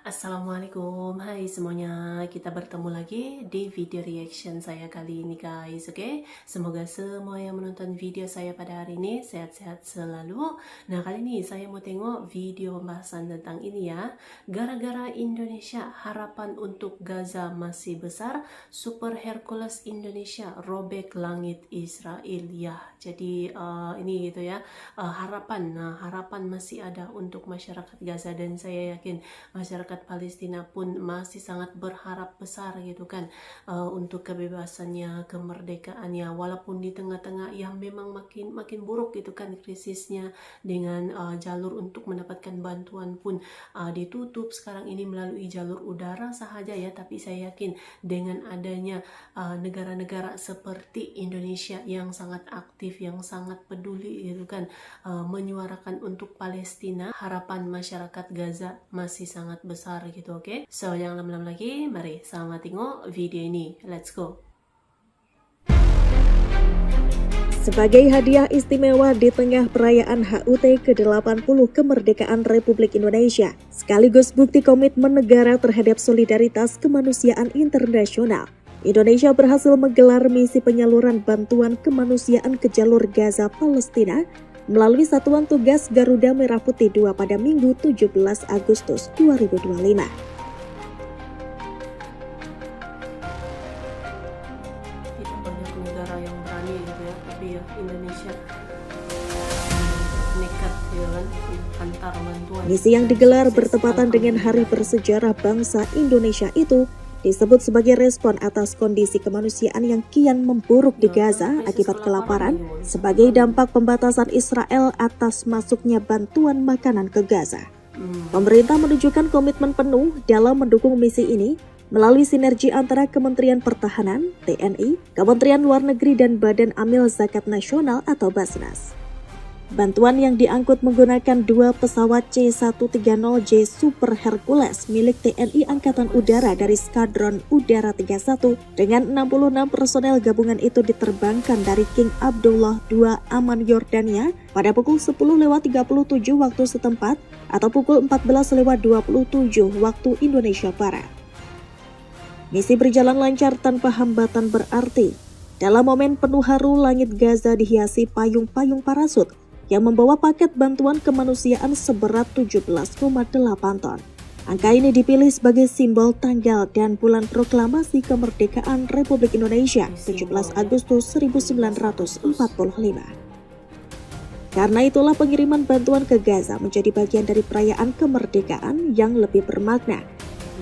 Assalamualaikum, hai semuanya, kita bertemu lagi di video reaction saya kali ini guys, oke? Semoga semua yang menonton video saya pada hari ini sehat-sehat selalu. Nah, kali ini saya mau tengok video pembahasan tentang ini ya. Gara-gara Indonesia, harapan untuk Gaza masih besar, Super Hercules Indonesia robek langit Israel ya. Jadi ini gitu ya, harapan masih ada untuk masyarakat Gaza, dan saya yakin masyarakat Palestina pun masih sangat berharap besar gitu kan, untuk kebebasannya, kemerdekaannya, walaupun di tengah-tengah yang memang makin buruk gitu kan krisisnya, dengan jalur untuk mendapatkan bantuan pun ditutup sekarang ini melalui jalur udara sahaja ya. Tapi saya yakin dengan adanya negara-negara seperti Indonesia yang sangat aktif, yang sangat peduli gitu kan, menyuarakan untuk Palestina, harapan masyarakat Gaza masih sangat besar gitu, oke? So, jangan lama-lama lagi, mari sama tengok video ini. Let's go. Sebagai hadiah istimewa di tengah perayaan HUT ke-80 kemerdekaan Republik Indonesia, sekaligus bukti komitmen negara terhadap solidaritas kemanusiaan internasional, Indonesia berhasil menggelar misi penyaluran bantuan kemanusiaan ke jalur Gaza, Palestina melalui Satuan Tugas Garuda Merah Putih 2 pada Minggu 17 Agustus 2025. Tidak banyak negara yang berani gitu ya, tapi ya Indonesia nekat ya kan, antar bantuan. Misi yang digelar bertepatan dengan hari bersejarah bangsa Indonesia itu disebut sebagai respon atas kondisi kemanusiaan yang kian memburuk di Gaza akibat kelaparan sebagai dampak pembatasan Israel atas masuknya bantuan makanan ke Gaza. Pemerintah menunjukkan komitmen penuh dalam mendukung misi ini melalui sinergi antara Kementerian Pertahanan, TNI, Kementerian Luar Negeri, dan Badan Amil Zakat Nasional atau Basnas. Bantuan yang diangkut menggunakan 2 pesawat C-130J Super Hercules milik TNI Angkatan Udara dari Skadron Udara 31 dengan 66 personel gabungan itu diterbangkan dari King Abdullah II Amman Yordania pada pukul 10.37 waktu setempat atau pukul 14.27 waktu Indonesia Barat. Misi berjalan lancar tanpa hambatan berarti. Dalam momen penuh haru, langit Gaza dihiasi payung-payung parasut yang membawa paket bantuan kemanusiaan seberat 17,8 ton. Angka ini dipilih sebagai simbol tanggal dan bulan proklamasi kemerdekaan Republik Indonesia 17 Agustus 1945. Karena itulah pengiriman bantuan ke Gaza menjadi bagian dari perayaan kemerdekaan yang lebih bermakna,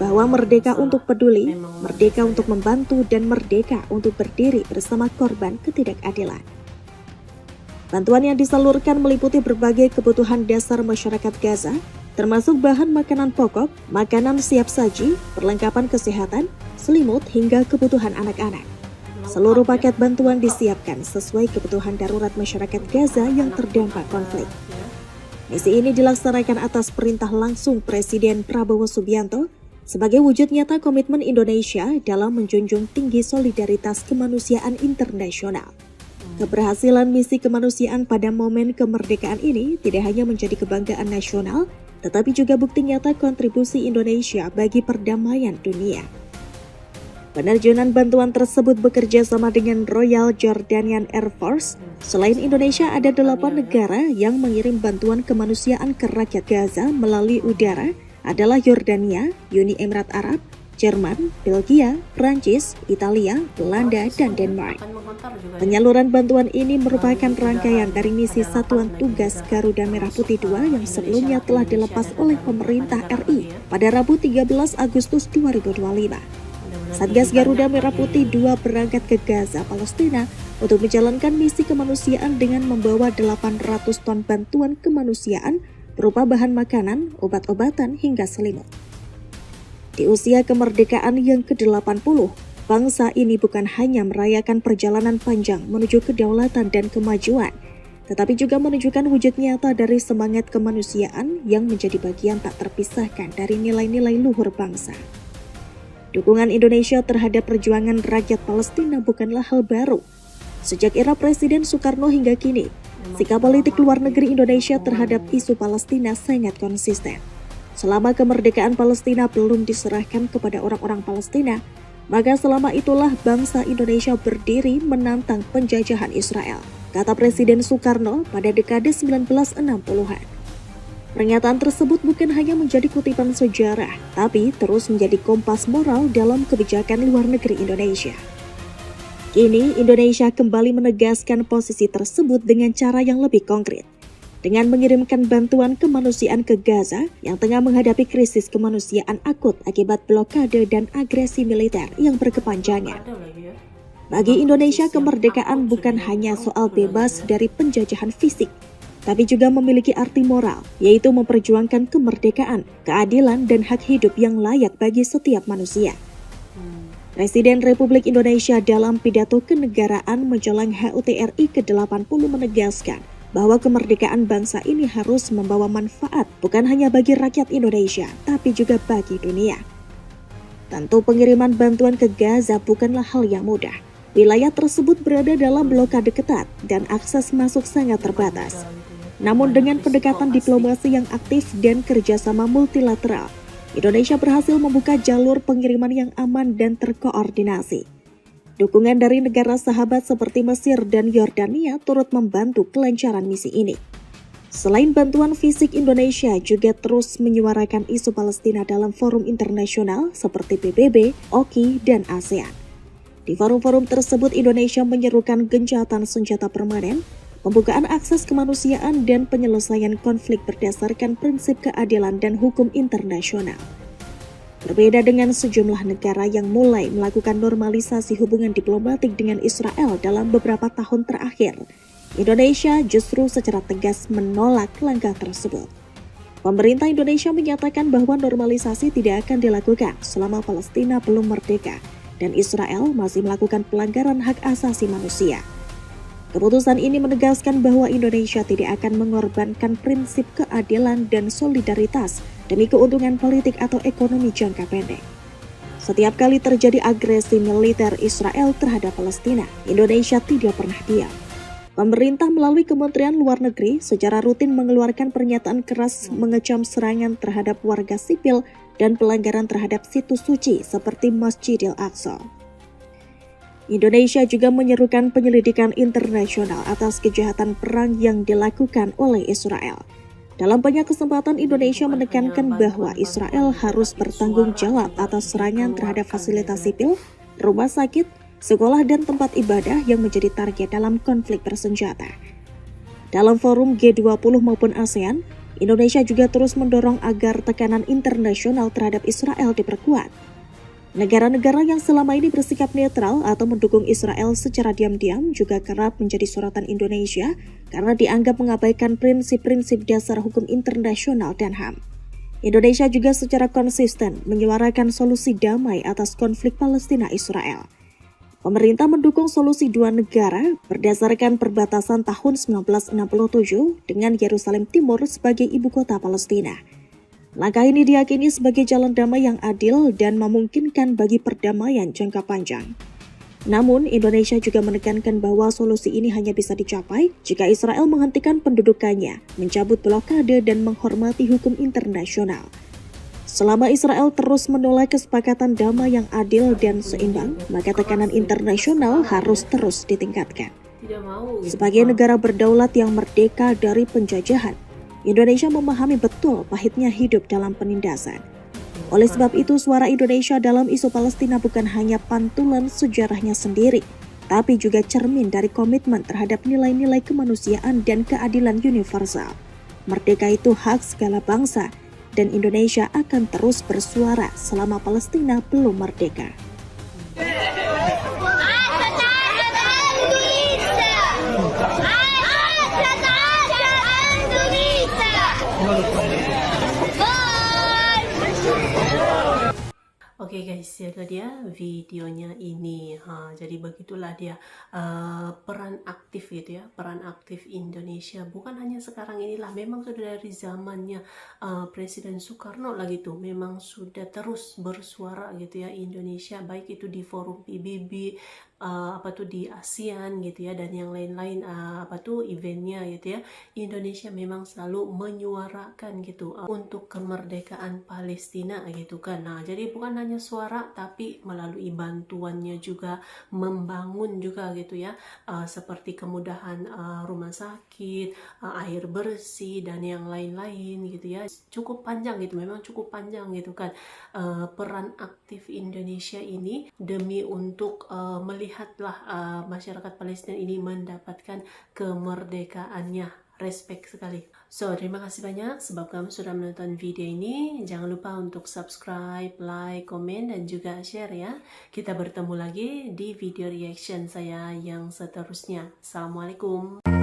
bahwa merdeka untuk peduli, merdeka untuk membantu, dan merdeka untuk berdiri bersama korban ketidakadilan. Bantuan yang disalurkan meliputi berbagai kebutuhan dasar masyarakat Gaza, termasuk bahan makanan pokok, makanan siap saji, perlengkapan kesehatan, selimut, hingga kebutuhan anak-anak. Seluruh paket bantuan disiapkan sesuai kebutuhan darurat masyarakat Gaza yang terdampak konflik. Misi ini dilaksanakan atas perintah langsung Presiden Prabowo Subianto sebagai wujud nyata komitmen Indonesia dalam menjunjung tinggi solidaritas kemanusiaan internasional. Keberhasilan misi kemanusiaan pada momen kemerdekaan ini tidak hanya menjadi kebanggaan nasional, tetapi juga bukti nyata kontribusi Indonesia bagi perdamaian dunia. Penerjunan bantuan tersebut bekerja sama dengan Royal Jordanian Air Force. Selain Indonesia, ada 8 negara yang mengirim bantuan kemanusiaan ke rakyat Gaza melalui udara, adalah Yordania, Uni Emirat Arab, Jerman, Belgia, Prancis, Italia, Belanda, dan Denmark. Penyaluran bantuan ini merupakan rangkaian dari misi Satuan Tugas Garuda Merah Putih 2 yang sebelumnya telah dilepas oleh pemerintah RI pada Rabu 13 Agustus 2025. Satgas Garuda Merah Putih 2 berangkat ke Gaza, Palestina untuk menjalankan misi kemanusiaan dengan membawa 800 ton bantuan kemanusiaan berupa bahan makanan, obat-obatan, hingga selimut. Di usia kemerdekaan yang ke-80, bangsa ini bukan hanya merayakan perjalanan panjang menuju kedaulatan dan kemajuan, tetapi juga menunjukkan wujud nyata dari semangat kemanusiaan yang menjadi bagian tak terpisahkan dari nilai-nilai luhur bangsa. Dukungan Indonesia terhadap perjuangan rakyat Palestina bukanlah hal baru. Sejak era Presiden Soekarno hingga kini, sikap politik luar negeri Indonesia terhadap isu Palestina sangat konsisten. Selama kemerdekaan Palestina belum diserahkan kepada orang-orang Palestina, maka selama itulah bangsa Indonesia berdiri menantang penjajahan Israel, kata Presiden Soekarno pada dekade 1960-an. Pernyataan tersebut bukan hanya menjadi kutipan sejarah, tapi terus menjadi kompas moral dalam kebijakan luar negeri Indonesia. Kini, Indonesia kembali menegaskan posisi tersebut dengan cara yang lebih konkret, dengan mengirimkan bantuan kemanusiaan ke Gaza yang tengah menghadapi krisis kemanusiaan akut akibat blokade dan agresi militer yang berkepanjangan. Bagi Indonesia, kemerdekaan bukan hanya soal bebas dari penjajahan fisik, tapi juga memiliki arti moral, yaitu memperjuangkan kemerdekaan, keadilan, dan hak hidup yang layak bagi setiap manusia. Presiden Republik Indonesia dalam pidato kenegaraan menjelang HUT RI ke-80 menegaskan bahwa kemerdekaan bangsa ini harus membawa manfaat bukan hanya bagi rakyat Indonesia, tapi juga bagi dunia. Tentu pengiriman bantuan ke Gaza bukanlah hal yang mudah. Wilayah tersebut berada dalam blokade ketat dan akses masuk sangat terbatas. Namun dengan pendekatan diplomasi yang aktif dan kerjasama multilateral, Indonesia berhasil membuka jalur pengiriman yang aman dan terkoordinasi. Dukungan dari negara sahabat seperti Mesir dan Yordania turut membantu kelancaran misi ini. Selain bantuan fisik, Indonesia juga terus menyuarakan isu Palestina dalam forum internasional seperti PBB, OKI, dan ASEAN. Di forum-forum tersebut, Indonesia menyerukan gencatan senjata permanen, pembukaan akses kemanusiaan, dan penyelesaian konflik berdasarkan prinsip keadilan dan hukum internasional. Berbeda dengan sejumlah negara yang mulai melakukan normalisasi hubungan diplomatik dengan Israel dalam beberapa tahun terakhir, Indonesia justru secara tegas menolak langkah tersebut. Pemerintah Indonesia menyatakan bahwa normalisasi tidak akan dilakukan selama Palestina belum merdeka dan Israel masih melakukan pelanggaran hak asasi manusia. Keputusan ini menegaskan bahwa Indonesia tidak akan mengorbankan prinsip keadilan dan solidaritas demi keuntungan politik atau ekonomi jangka pendek. Setiap kali terjadi agresi militer Israel terhadap Palestina, Indonesia tidak pernah diam. Pemerintah melalui Kementerian Luar Negeri secara rutin mengeluarkan pernyataan keras mengecam serangan terhadap warga sipil dan pelanggaran terhadap situs suci seperti Masjidil Aqsa. Indonesia juga menyerukan penyelidikan internasional atas kejahatan perang yang dilakukan oleh Israel. Dalam banyak kesempatan, Indonesia menekankan bahwa Israel harus bertanggung jawab atas serangan terhadap fasilitas sipil, rumah sakit, sekolah, dan tempat ibadah yang menjadi target dalam konflik bersenjata. Dalam forum G20 maupun ASEAN, Indonesia juga terus mendorong agar tekanan internasional terhadap Israel diperkuat. Negara-negara yang selama ini bersikap netral atau mendukung Israel secara diam-diam juga kerap menjadi sorotan Indonesia karena dianggap mengabaikan prinsip-prinsip dasar hukum internasional dan HAM. Indonesia juga secara konsisten menyuarakan solusi damai atas konflik Palestina-Israel. Pemerintah mendukung solusi dua negara berdasarkan perbatasan tahun 1967 dengan Yerusalem Timur sebagai ibu kota Palestina. Langkah ini diyakini sebagai jalan damai yang adil dan memungkinkan bagi perdamaian jangka panjang. Namun, Indonesia juga menekankan bahwa solusi ini hanya bisa dicapai jika Israel menghentikan pendudukannya, mencabut blokade, dan menghormati hukum internasional. Selama Israel terus menolak kesepakatan damai yang adil dan seimbang, maka tekanan internasional harus terus ditingkatkan. Sebagai negara berdaulat yang merdeka dari penjajahan, Indonesia memahami betul pahitnya hidup dalam penindasan. Oleh sebab itu, suara Indonesia dalam isu Palestina bukan hanya pantulan sejarahnya sendiri, tapi juga cermin dari komitmen terhadap nilai-nilai kemanusiaan dan keadilan universal. Merdeka itu hak segala bangsa, dan Indonesia akan terus bersuara selama Palestina belum merdeka. Oke guys, jaga dia videonya ini. Jadi begitulah dia peran aktif gitu ya, peran aktif Indonesia. Bukan hanya sekarang inilah, memang sudah dari zamannya Presiden Soekarno lah gitu. Memang sudah terus bersuara gitu ya Indonesia, baik itu di forum PBB, di ASEAN gitu ya, dan yang lain-lain eventnya gitu ya, Indonesia memang selalu menyuarakan gitu untuk kemerdekaan Palestina gitu kan. Nah, jadi bukan hanya suara tapi melalui bantuannya juga membangun juga gitu ya, seperti kemudahan rumah sakit, air bersih dan yang lain-lain gitu ya. Cukup panjang gitu, memang cukup panjang gitu kan peran aktif Indonesia ini demi untuk melihatlah masyarakat Palestina ini mendapatkan kemerdekaannya. Respect sekali. So, terima kasih banyak sebab kamu sudah menonton video ini. Jangan lupa untuk subscribe, like, komen, dan juga share ya. Kita bertemu lagi di video reaction saya yang seterusnya. Assalamualaikum.